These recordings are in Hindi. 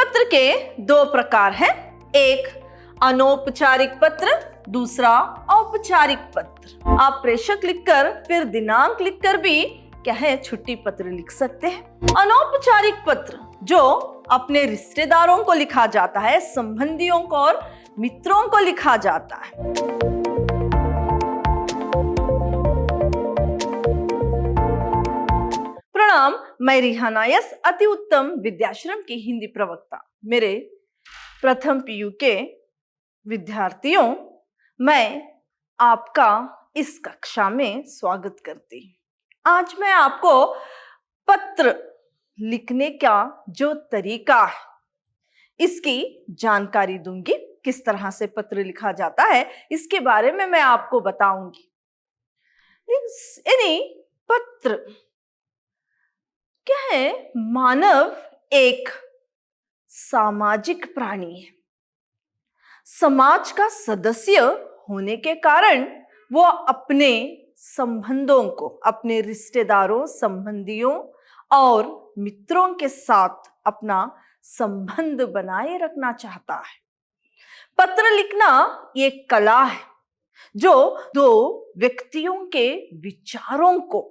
पत्र के दो प्रकार हैं, एक अनौपचारिक पत्र, दूसरा औपचारिक पत्र। आप प्रेषक लिखकर फिर दिनांक लिखकर भी क्या है छुट्टी पत्र लिख सकते हैं। अनौपचारिक पत्र जो अपने रिश्तेदारों को लिखा जाता है, संबंधियों को और मित्रों को लिखा जाता है। प्रणाम, मैं रिहाना यस, अति उत्तम विद्याश्रम की हिंदी प्रवक्ता। मेरे प्रथम पीयू के विद्यार्थियों, मैं आपका इस कक्षा में स्वागत करती हूं। आज मैं आपको पत्र लिखने का जो तरीका है इसकी जानकारी दूंगी। किस तरह से पत्र लिखा जाता है इसके बारे में मैं आपको बताऊंगी। यानी पत्र क्या है? मानव एक सामाजिक प्राणी है। समाज का सदस्य होने के कारण वो अपने संबंधों को, अपने रिश्तेदारों, संबंधियों और मित्रों के साथ अपना संबंध बनाए रखना चाहता है। पत्र लिखना एक कला है जो दो व्यक्तियों के विचारों को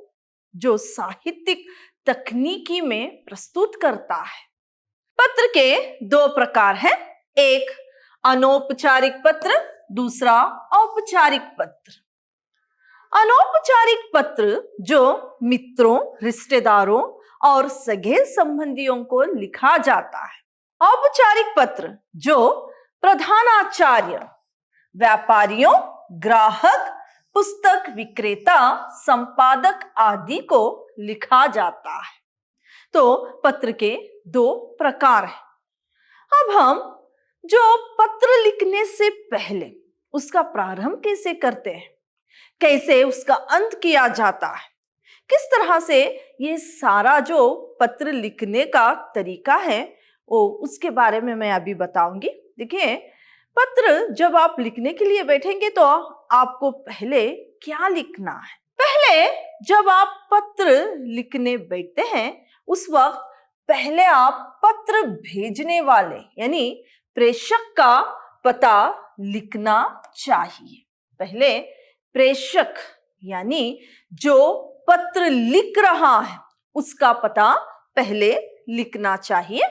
जो साहित्यिक तकनीकी में प्रस्तुत करता है। पत्र के दो प्रकार हैं, एक अनौपचारिक पत्र, दूसरा औपचारिक पत्र। अनौपचारिक पत्र जो मित्रों, रिश्तेदारों और सगे संबंधियों को लिखा जाता है। औपचारिक पत्र जो प्रधानाचार्य, व्यापारियों, ग्राहक, पुस्तक विक्रेता, संपादक आदि को लिखा जाता है। तो पत्र के दो प्रकार हैं। अब हम जो पत्र लिखने से पहले उसका प्रारंभ कैसे करते हैं, कैसे उसका अंत किया जाता है, किस तरह से ये सारा जो पत्र लिखने का तरीका है वो उसके बारे में मैं अभी बताऊंगी। देखिए, पत्र जब आप लिखने के लिए बैठेंगे तो आपको पहले क्या लिखना है। पहले जब आप पत्र लिखने बैठते हैं उस वक्त पहले आप पत्र भेजने वाले यानी प्रेषक का पता लिखना चाहिए। पहले प्रेषक यानी जो पत्र लिख रहा है उसका पता पहले लिखना चाहिए।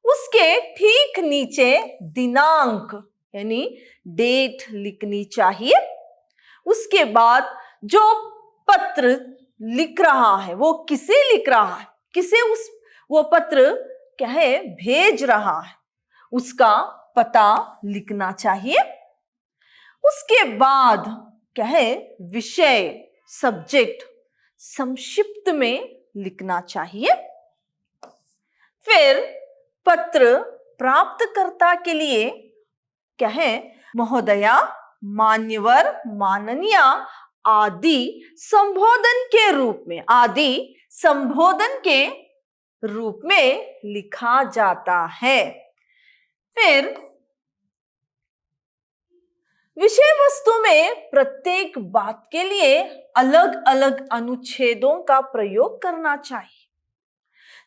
उसके ठीक नीचे दिनांक यानी डेट लिखनी चाहिए। उसके बाद जो पत्र लिख रहा है वो किसे लिख रहा है, किसे वो पत्र क्या है भेज रहा है, उसका पता लिखना चाहिए। उसके बाद क्या है विषय, सब्जेक्ट संक्षिप्त में लिखना चाहिए। फिर पत्र प्राप्तकर्ता के लिए क्या है महोदया, मान्यवर, माननीय आदि संबोधन के रूप में, आदि संबोधन के रूप में लिखा जाता है। फिर विषय वस्तु में प्रत्येक बात के लिए अलग अलग अनुच्छेदों का प्रयोग करना चाहिए।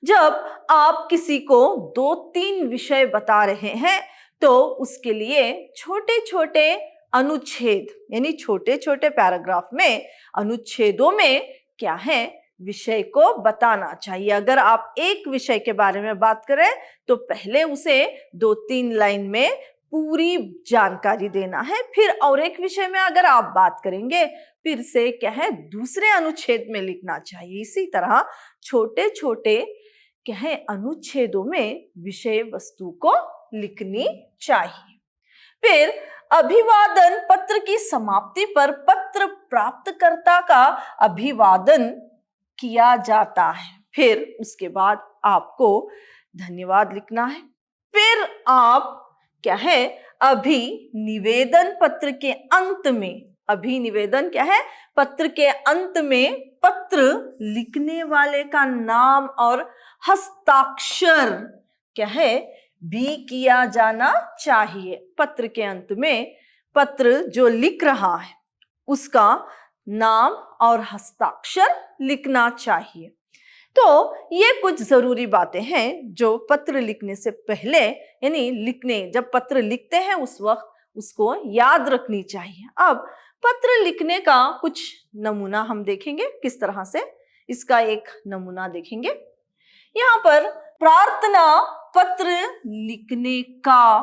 जब आप किसी को 2-3 विषय बता रहे हैं तो उसके लिए छोटे छोटे अनुच्छेद यानी छोटे छोटे पैराग्राफ में, अनुच्छेदों में क्या है विषय को बताना चाहिए। अगर आप एक विषय के बारे में बात करें तो पहले उसे 2-3 लाइन में पूरी जानकारी देना है। फिर और एक विषय में अगर आप बात करेंगे फिर से क्या है दूसरे अनुच्छेद में लिखना चाहिए। इसी तरह छोटे छोटे क्या है अनुच्छेदों में विषय वस्तु को लिखनी चाहिए। फिर अभिवादन, पत्र की समाप्ति पर पत्र प्राप्तकर्ता का अभिवादन किया जाता है। फिर उसके बाद आपको धन्यवाद लिखना है। फिर आप क्या है अभिनिवेदन, पत्र के अंत में, अभिनिवेदन क्या है पत्र के अंत में पत्र लिखने वाले का नाम और हस्ताक्षर क्या है भी किया जाना चाहिए। पत्र के अंत में पत्र जो लिख रहा है उसका नाम और हस्ताक्षर लिखना चाहिए। तो ये कुछ जरूरी बातें हैं जो पत्र लिखने से पहले, यानी जब पत्र लिखते हैं उस वक्त उसको याद रखनी चाहिए। अब पत्र लिखने का कुछ नमूना हम देखेंगे, किस तरह से इसका एक नमूना देखेंगे। यहाँ पर प्रार्थना पत्र लिखने का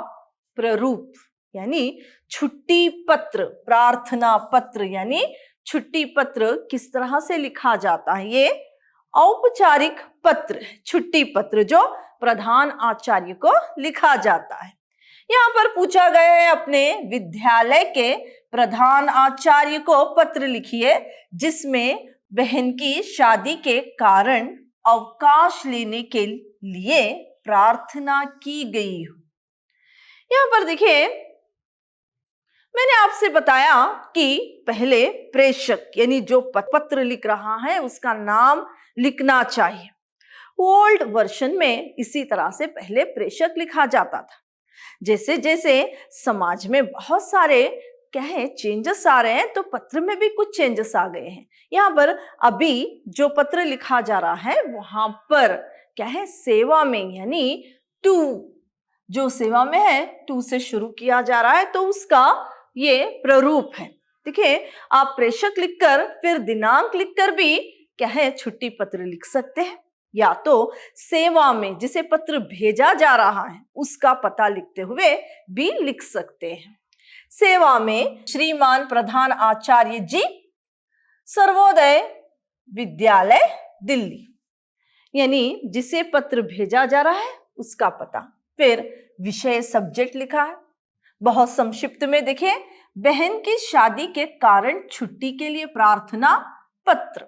प्रारूप यानी छुट्टी पत्र, प्रार्थना पत्र यानी छुट्टी पत्र किस तरह से लिखा जाता है। ये औपचारिक पत्र, छुट्टी पत्र जो प्रधान आचार्य को लिखा जाता है। यहाँ पर पूछा गया है अपने विद्यालय के प्रधान आचार्य को पत्र लिखिए जिसमें बहन की शादी के कारण अवकाश लेने के लिए प्रार्थना की गई हो। यहाँ पर देखिए, मैंने आपसे बताया कि पहले प्रेषक यानी जो पत्र लिख रहा है उसका नाम लिखना चाहिए। ओल्ड वर्जन में इसी तरह से पहले प्रेषक लिखा जाता था। जैसे जैसे समाज में बहुत सारे चेंजेस आ रहे हैं तो पत्र में भी कुछ चेंजेस आ गए हैं। यहाँ पर अभी जो पत्र लिखा जा रहा है वहां पर सेवा में, यानी टू, जो सेवा में है टू से शुरू किया जा रहा है तो उसका ये प्रारूप है। देखिए, आप प्रेषक लिखकर फिर दिनांक लिखकर भी छुट्टी पत्र लिख सकते हैं, या तो सेवा में जिसे पत्र भेजा जा रहा है उसका पता लिखते हुए भी लिख सकते हैं। सेवा में श्रीमान प्रधान आचार्य जी, सर्वोदय विद्यालय दिल्ली, यानी जिसे पत्र भेजा जा रहा है उसका पता। फिर विषय, सब्जेक्ट लिखा है बहुत संक्षिप्त में। देखिए, बहन की शादी के कारण छुट्टी के लिए प्रार्थना पत्र।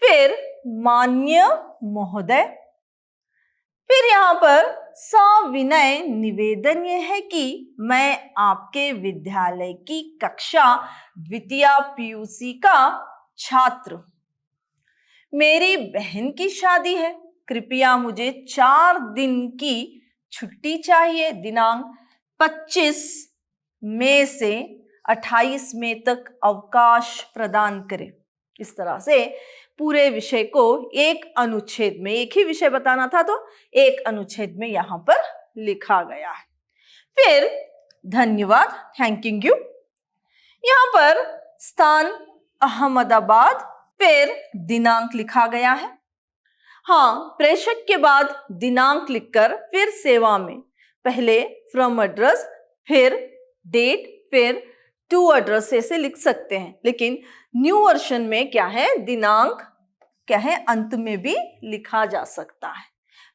फिर मान्य महोदय। फिर यहाँ पर सविनय निवेदन यह है कि मैं आपके विद्यालय की कक्षा द्वितीय पीयूसी का छात्र हूं। मेरी बहन की शादी है, कृपया मुझे 4 दिन की छुट्टी चाहिए। दिनांक 25 मई से 28 मई तक अवकाश प्रदान करें। इस तरह से पूरे विषय को एक अनुच्छेद में, एक ही विषय बताना था तो एक अनुच्छेद में यहाँ पर लिखा गया है। फिर धन्यवाद, थैंकिंग यू। यहाँ पर स्थान अहमदाबाद, फिर दिनांक लिखा गया है। हाँ, प्रेषक के बाद दिनांक लिखकर फिर सेवा में पहले फ्रॉम एड्रेस, फिर डेट, फिर टू एड्रेस से लिख सकते हैं। लेकिन न्यू वर्जन में दिनांक अंत में भी लिखा जा सकता है।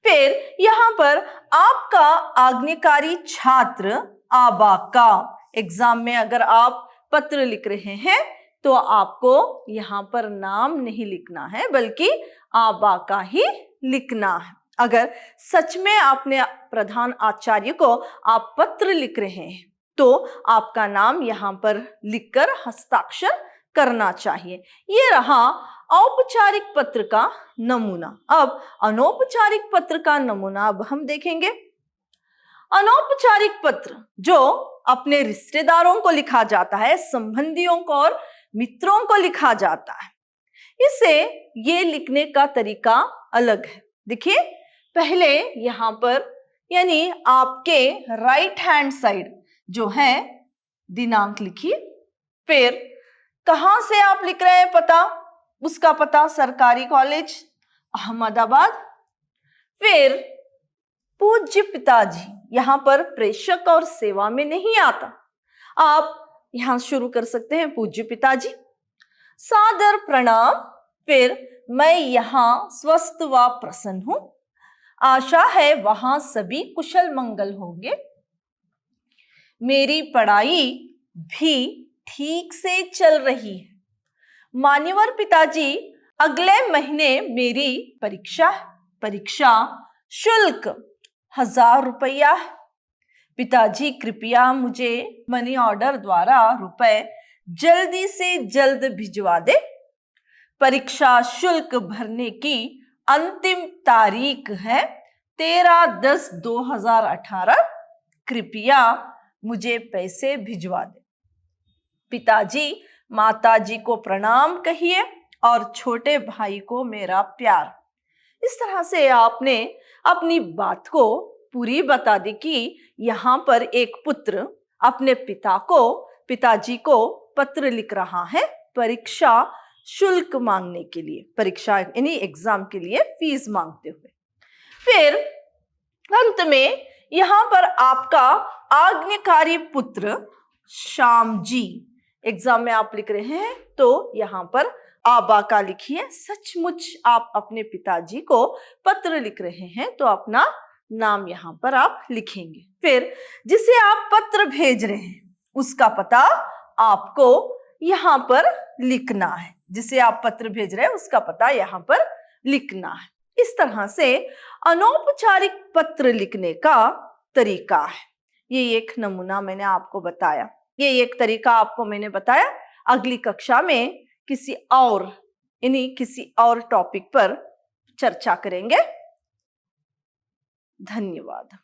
फिर यहाँ पर आपका आज्ञाकारी छात्र आबाका, एग्जाम में अगर आप पत्र लिख रहे हैं तो आपको यहाँ पर नाम नहीं लिखना है बल्कि आबाका ही लिखना है। अगर सच में आपने प्रधान आचार्य को आप पत्र लिख रहे हैं तो आपका नाम यहाँ पर लिखकर हस्ताक्षर करना चाहिए। ये रहा औपचारिक पत्र का नमूना। अब अनौपचारिक पत्र का नमूना अब हम देखेंगे। अनौपचारिक पत्र जो अपने रिश्तेदारों को लिखा जाता है, संबंधियों को और मित्रों को लिखा जाता है, इसे ये लिखने का तरीका अलग है। देखिए, पहले यहाँ पर यानी आपके राइट हैंड साइड जो है दिनांक लिखिए। फिर कहां से आप लिख रहे हैं पता, उसका पता सरकारी कॉलेज अहमदाबाद। फिर पूज्य पिताजी, यहां पर प्रेषक और सेवा में नहीं आता, आप यहां शुरू कर सकते हैं पूज्य पिताजी। सादर प्रणाम। फिर मैं यहां स्वस्थ व प्रसन्न हूं, आशा है वहां सभी कुशल मंगल होंगे। मेरी पढ़ाई भी ठीक से चल रही है। मान्यवर पिताजी, अगले महीने मेरी परीक्षा शुल्क 1000 रुपया है। पिताजी कृपया मुझे मनी ऑर्डर द्वारा रुपए जल्दी से जल्द भिजवा दे। परीक्षा शुल्क भरने की अंतिम तारीख है 13/10/2018। कृपया मुझे पैसे भिजवा दे। पिताजी, माताजी को प्रणाम कहिए और छोटे भाई को मेरा प्यार। इस तरह से आपने अपनी बात को पूरी बता दी कि यहाँ पर एक पुत्र अपने पिताजी को पत्र लिख रहा है परीक्षा शुल्क मांगने के लिए, परीक्षा यानी एग्जाम के लिए फीस मांगते हुए। फिर अंत में यहाँ पर आपका आज्ञाकारी पुत्र श्याम जी, एग्जाम में आप लिख रहे हैं तो यहाँ पर आबा का लिखिए। सचमुच आप अपने पिताजी को पत्र लिख रहे हैं तो अपना नाम यहाँ पर आप लिखेंगे। फिर जिसे आप पत्र भेज रहे हैं उसका पता आपको यहाँ पर लिखना है, जिसे आप पत्र भेज रहे हैं उसका पता यहाँ पर लिखना है। इस तरह से अनौपचारिक पत्र लिखने का तरीका है। ये एक नमूना मैंने आपको बताया, ये एक तरीका आपको मैंने बताया। अगली कक्षा में किसी और टॉपिक पर चर्चा करेंगे। धन्यवाद।